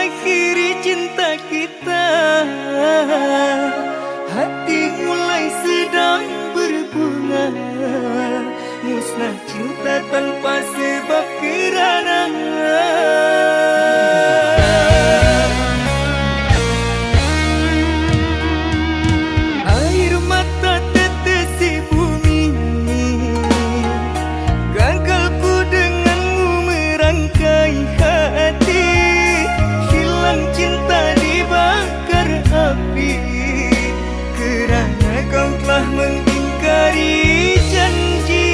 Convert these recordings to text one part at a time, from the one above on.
mengakhiri cinta kita. Hati mulai sedang berbunga, musnah cinta tanpa sebab kerana air mata tetesi bumi. Gagal ku denganmu merangkai hati, hilang cinta dibakar api, kerana kau telah mengingkari janji.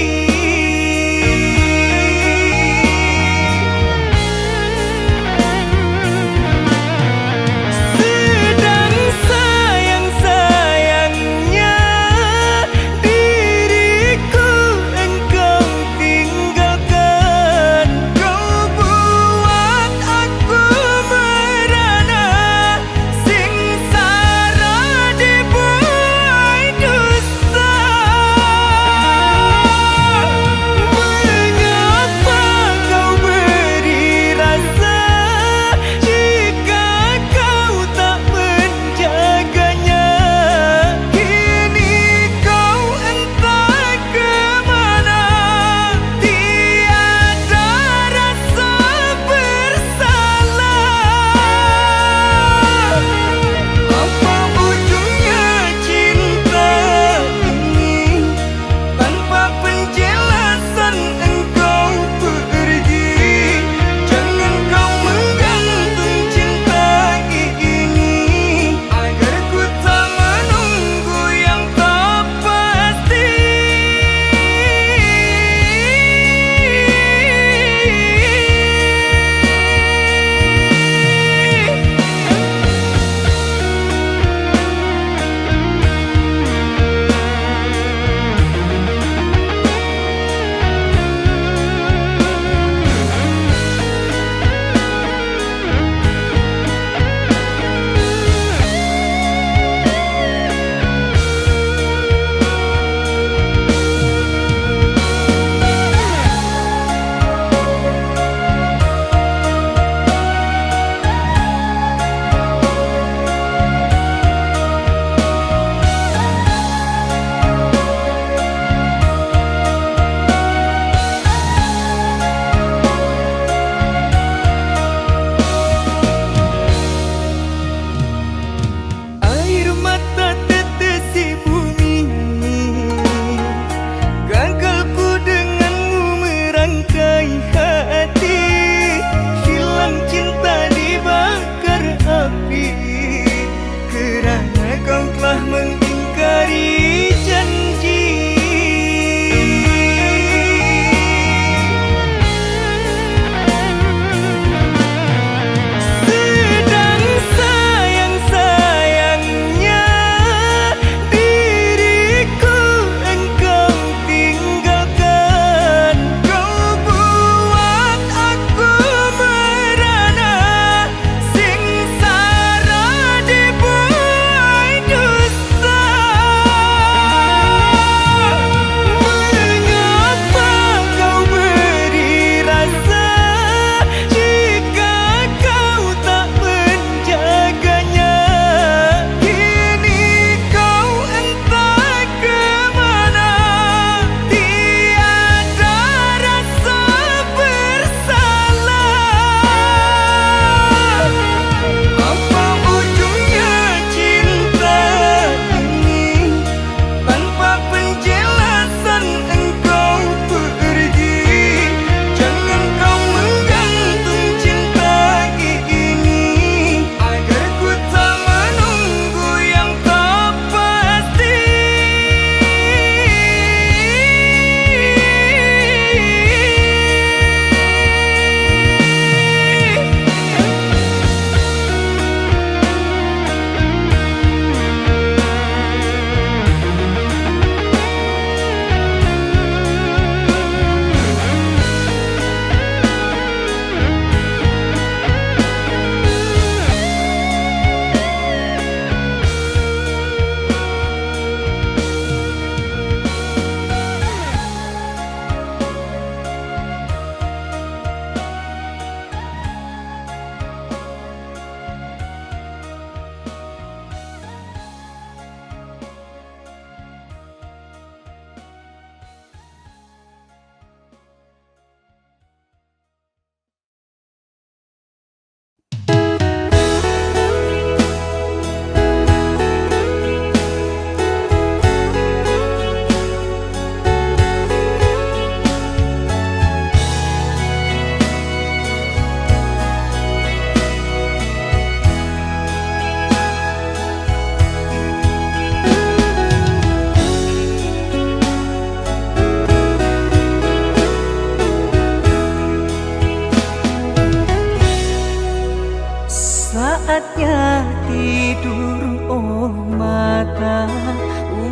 saatnya tidur, oh mata,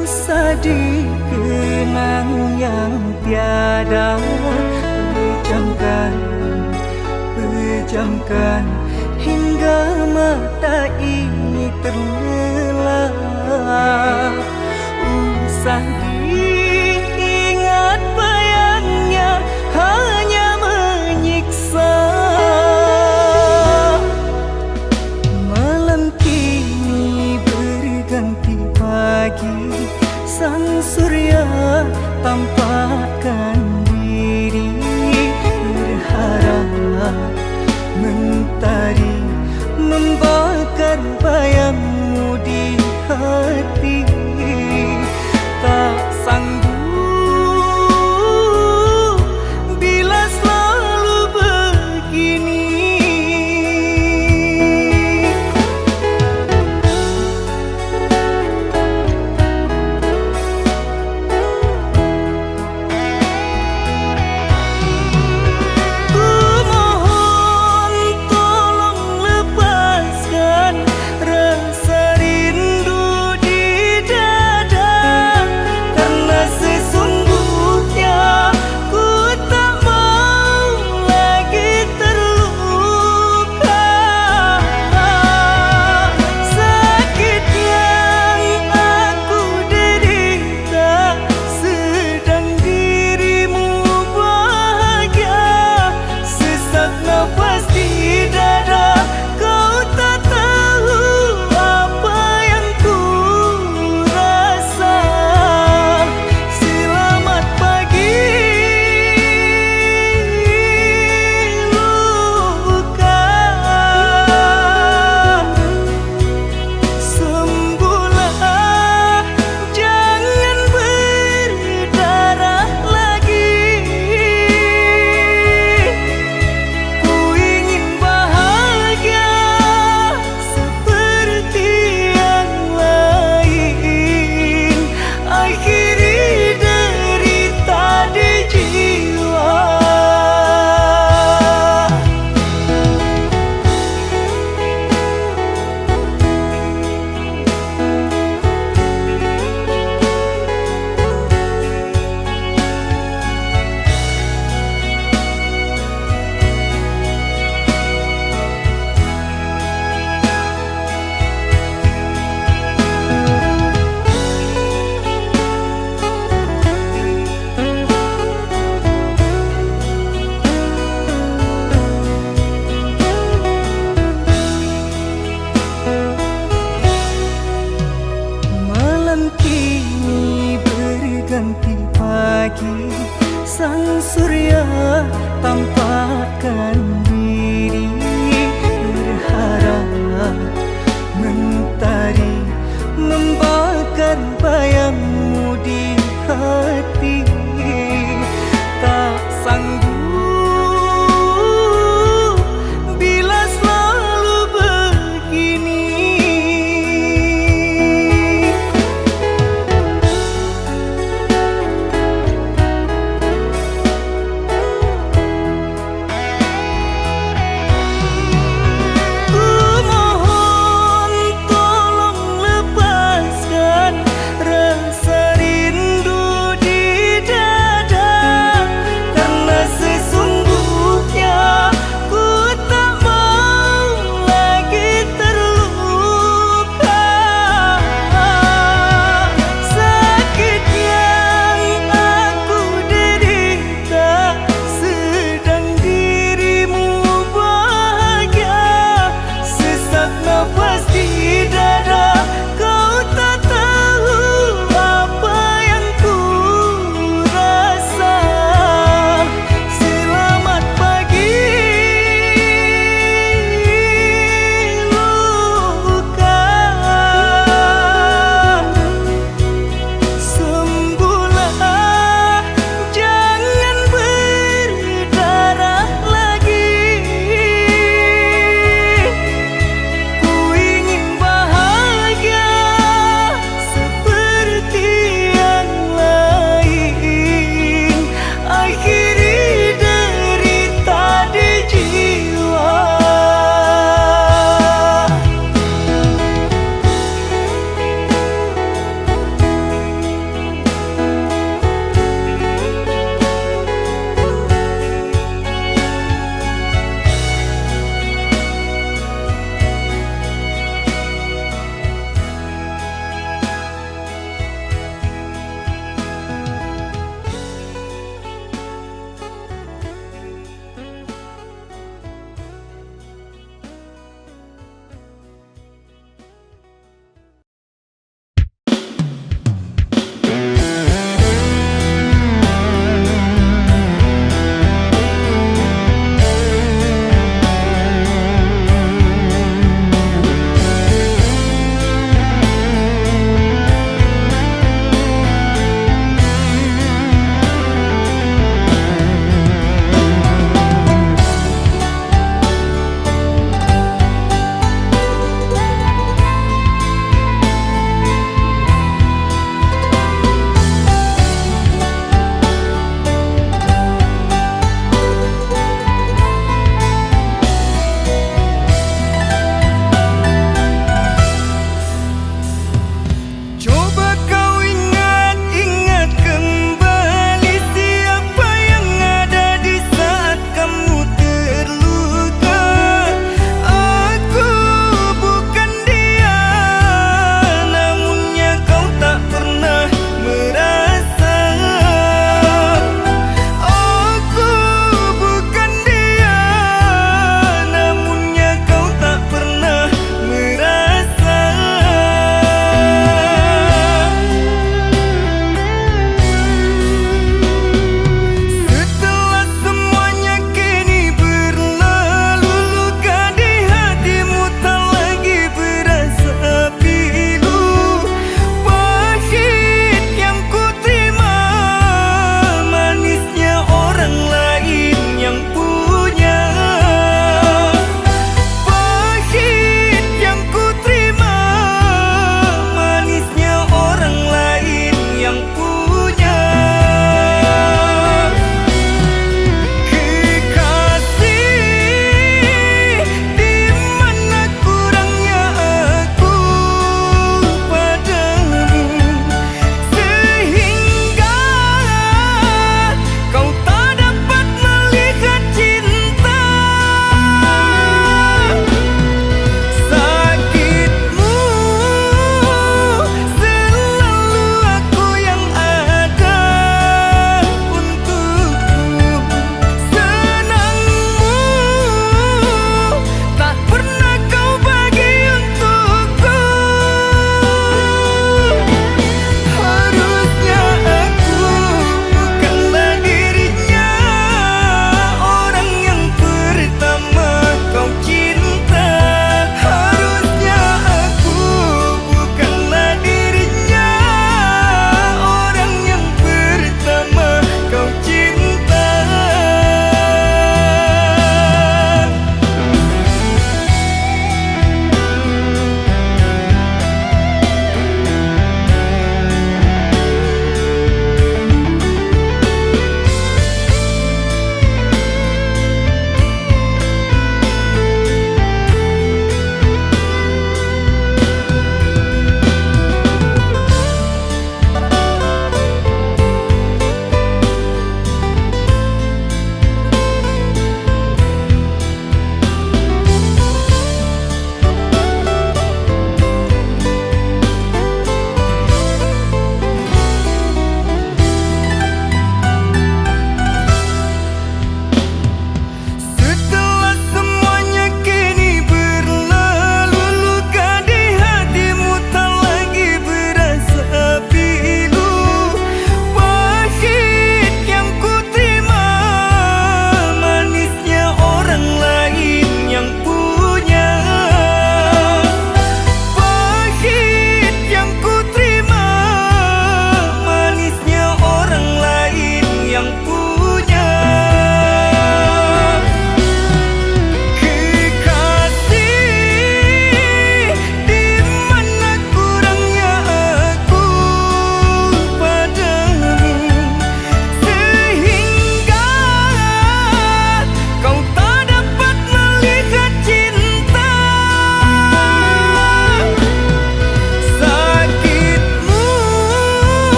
usah dikenang yang tiada. Pejamkan, pejamkan hingga mata ini terlelap. Usah diingat bayangnya hanya menyiksa. Malam kini berganti pagi, sang surya tampakkan diri. Berharap mentari membakar bayangmu di hati. Tak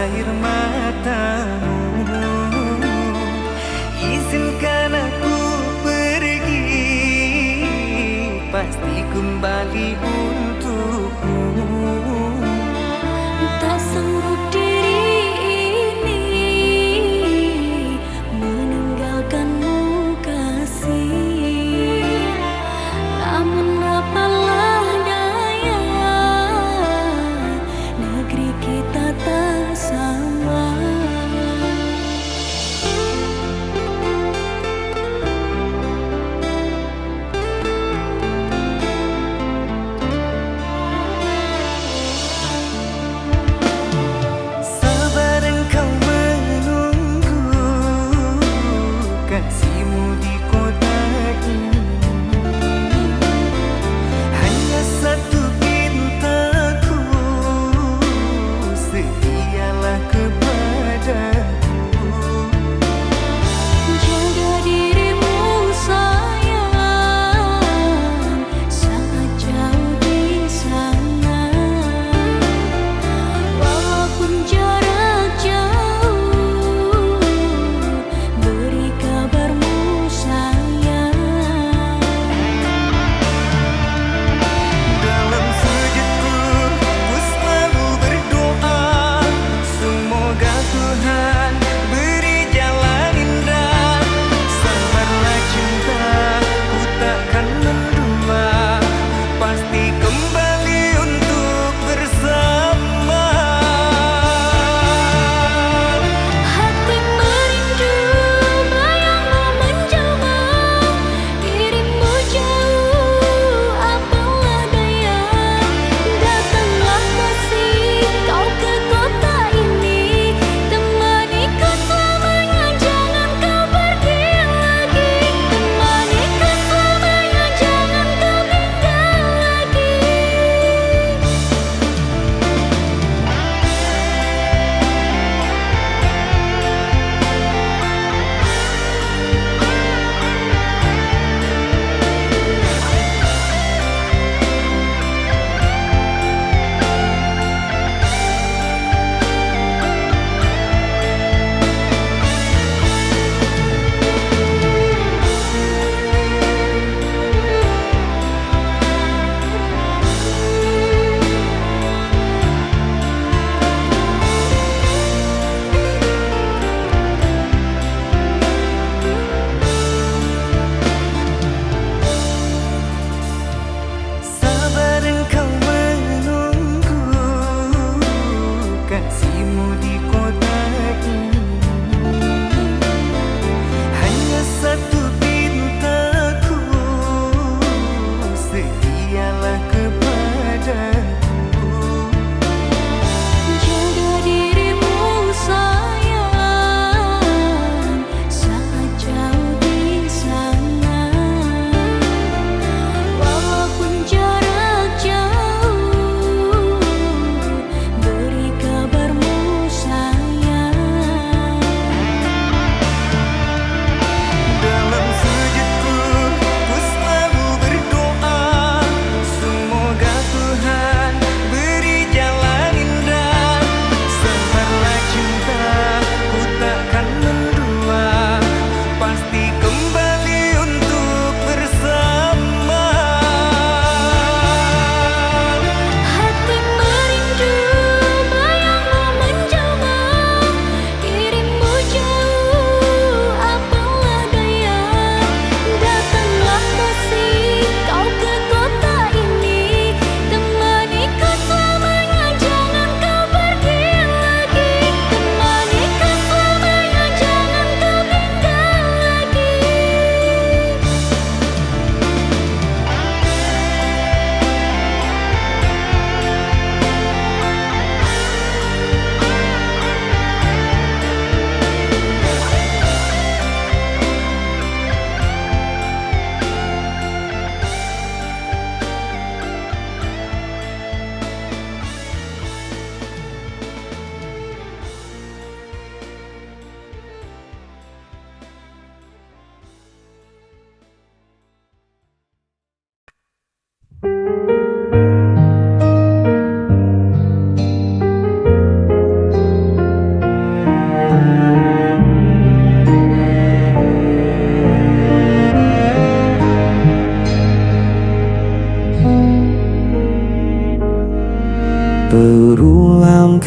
air matamu. Izinkan aku pergi, pasti kembali untukmu. Tak sanggup diri ini meninggalkanmu kasih, namun apalah daya, negeri kita tak sama.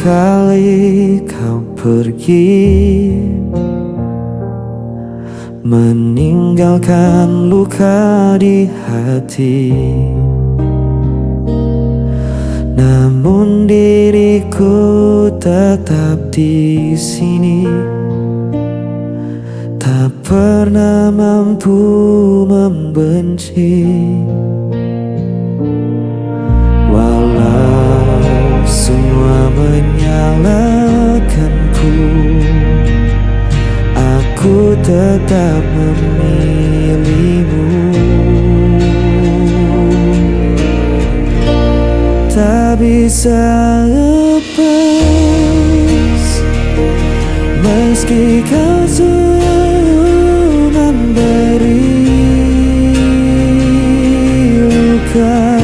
kali kau pergi, meninggalkan luka di hati. Namun diriku tetap di sini, tak pernah mampu membenci. Walau semua menyalahkanku, aku tetap memilihmu. Tak bisa lepas, meski kau selalu memberi luka,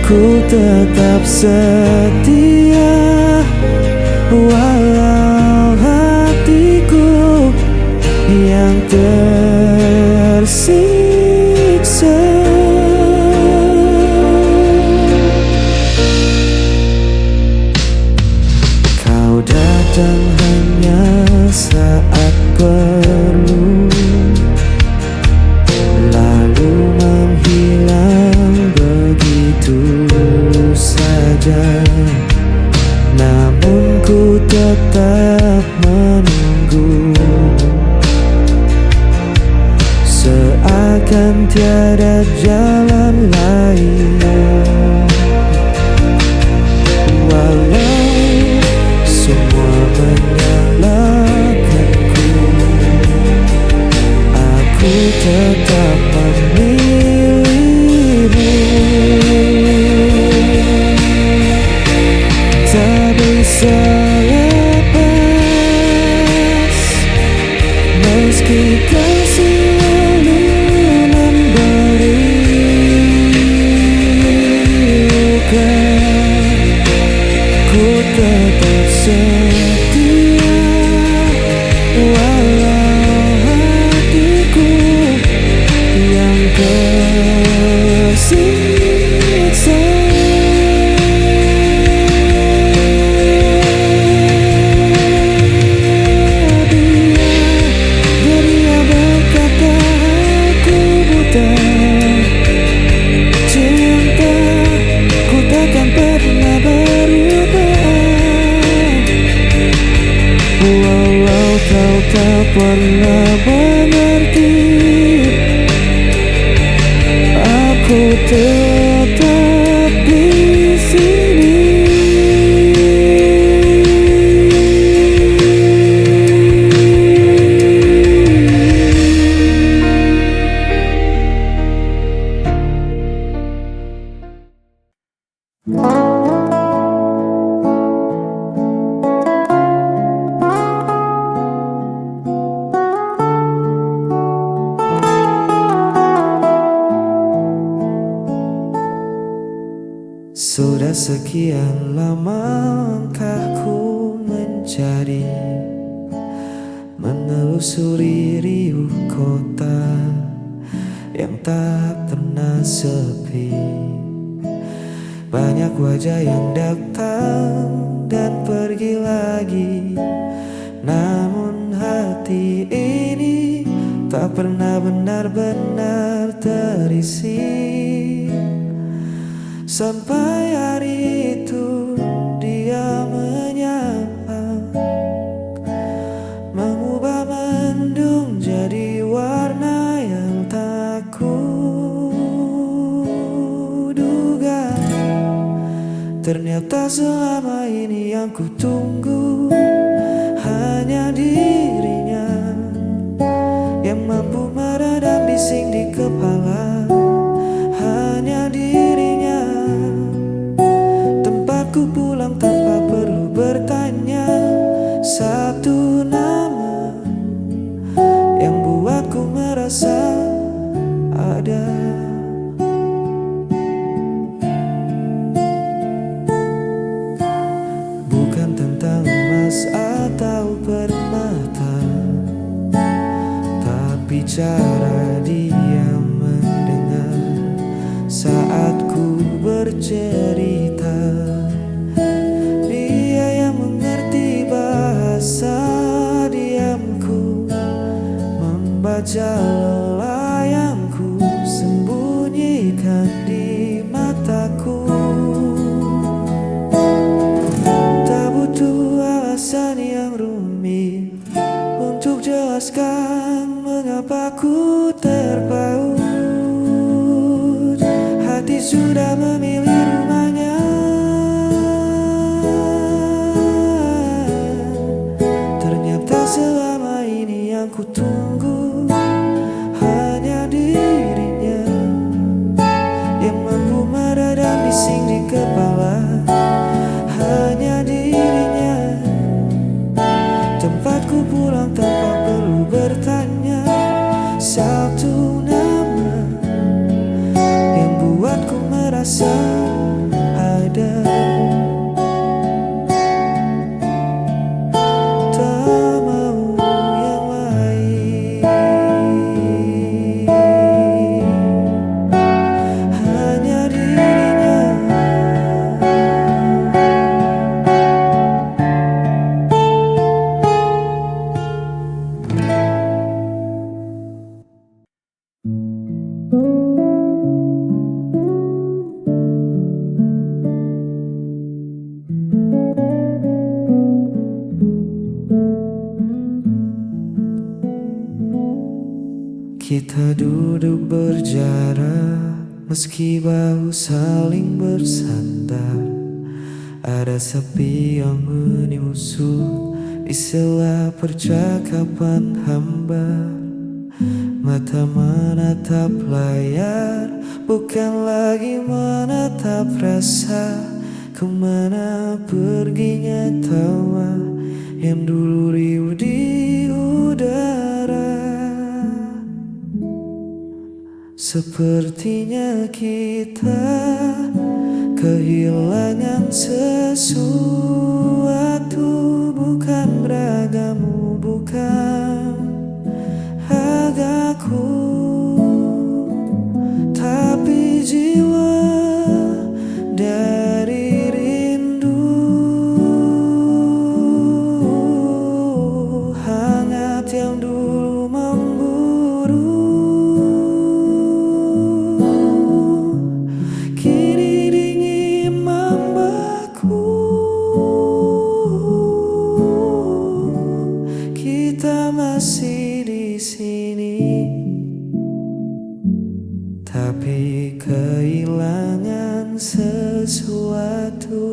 ku tetap setia. Walau hatiku yang tersiksa. Kau datang hanya saat perlu, lalu menghilang begitu saja. Namun ku tetap menunggu, seakan tiada jalan lain. Walau semua menyalahkanku, aku tetap memilihmu. Tak bisa lepas, meski kau selalu memberi luka, ku tetap setia. Walau hatiku yang tersiksa. Dia berkata aku buta, cinta ku takkan pernah berubah. Walau kau tak pernah mengerti, aku tetap di sini. Sudah sekian lama langkahku mencari, menelusuri riuh kota yang tak pernah sepi. Banyak wajah yang datang dan pergi lagi, namun hati ini tak pernah benar-benar terisi. Sampai hari itu dia menyapa, mengubah mendung jadi warna yang tak kuduga. Ternyata selama ini yang kutunggu hanya dirinya, yang mampu meredam bising di kepala. Hanya dirinya, tempatku pulang tanpa perlu bertanya. Satu nama yang buatku merasa ada. Bukan tentang emas atau permata, tapi cara dia mendengar saat ku bercerita. raja lelah yang ku sembunyikan di mataku. Tak butuh alasan yang rumit untuk jelaskan mengapa ku terpaut. Hati sudah memilih rumahnya. Ternyata selama ini yang ku tunggu hanya dirinya yang mampu meredam bising di kepala. Hanya dirinya tempatku pulang tanpa perlu bertanya. Satu nama yang buatku merasa ada. Tak mau yang lain. Hanya dirinya. Kita duduk berjarak, meski bahu saling bersandar. Ada sepi yang menyusul di sela percakapan hambar. Mata menatap layar, bukan lagi menatap rasa. Kemana perginya tawa yang dulu riuh di udara. Sepertinya kita kehilangan sesuatu. Bukan ragamu, bukan hargaku, tapi jiwa dari rindu. Hangat yang dulu memburu kini dingin membeku. Kita masih di sini, tapi kehilangan sesuatu.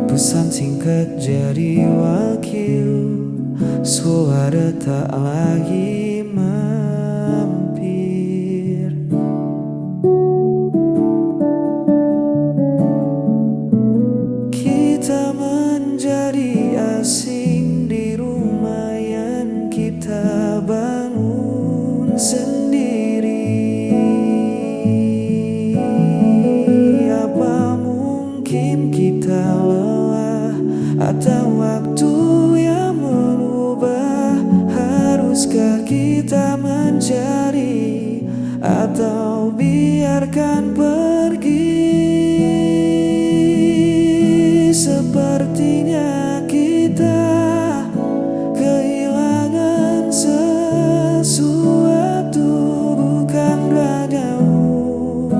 Pesan singkat jadi wakil, suara tak lagi mampir. Kita menjadi asing di rumah yang kita bangun sendiri. Apa mungkin kita lelah atau waktu yang merubah? Haruskah kita mencari atau biarkan pergi? Sepertinya kita kehilangan sesuatu. Bukan ragamu,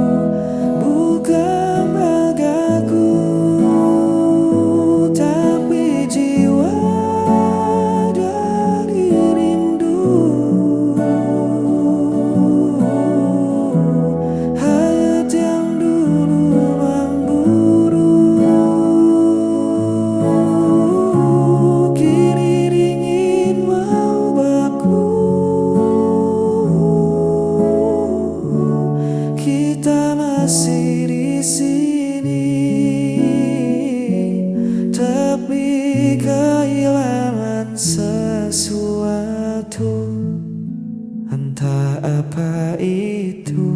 bukan ragaku, tapi jiwa dari rindu. Hayat yang dulu memburu kini dingin mau beku. Kita masih di sini, tapi kehilangan sesuatu. Entah apa itu,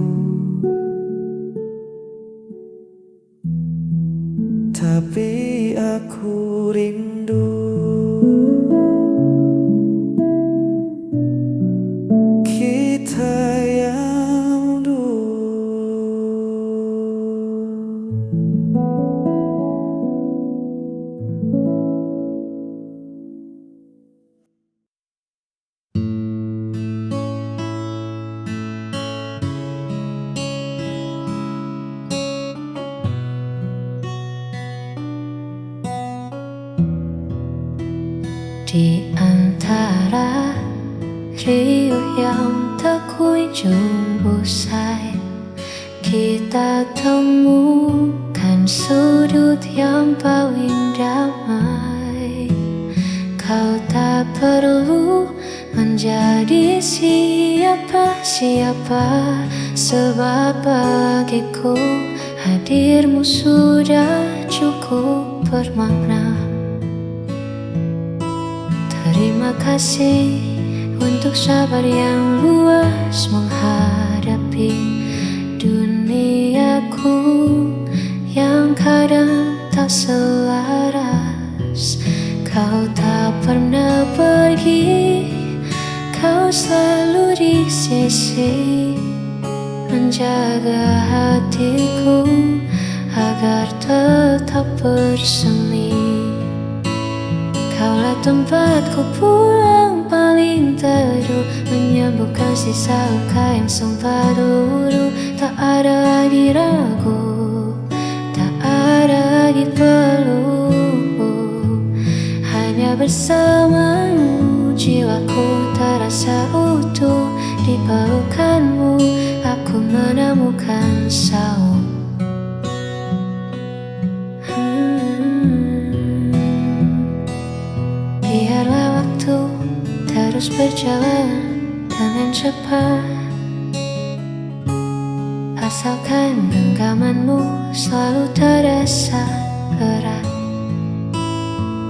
tapi aku rindu. Kita yang dulu. Di antara riuh yang tak kunjung usai, kita temukan sudut yang paling damai. Kau tak perlu menjadi siapa-siapa, sebab bagiku hadirmu sudah cukup bermakna. Terima kasih untuk sabar yang luas menghadapi duniaku yang kadang tak selaras. Kau tak pernah pergi, kau selalu di sisi, menjaga hatiku agar tetap bersemi. Kaulah tempatku pulang paling teduh, menyembuhkan sisa luka yang sempat dulu. Tak ada lagi ragu, tak ada lagi peluh. Hanya bersamamu jiwaku terasa utuh. Di pelukanmu aku menemukan saung. Biarlah waktu terus berjalan dengan cepat, asalkan genggamanmu selalu terasa erat.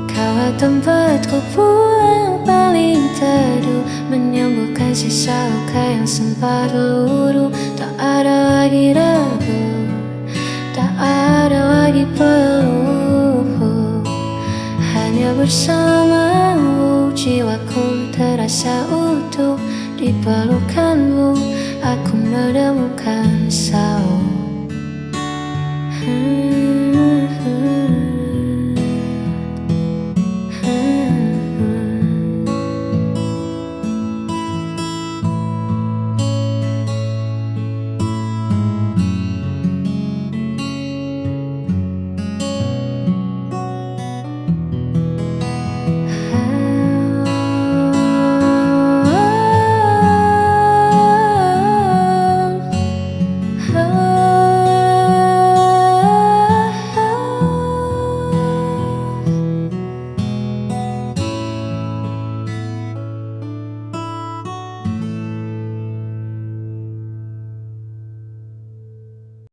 Kaulah tempatku pulang paling teduh, menyembuhkan sisa luka yang sempat luruh. Tak ada lagi ragu, tak ada lagi peluh. Hanya bersamamu jiwaku terasa utuh. Di pelukanmu aku menemukan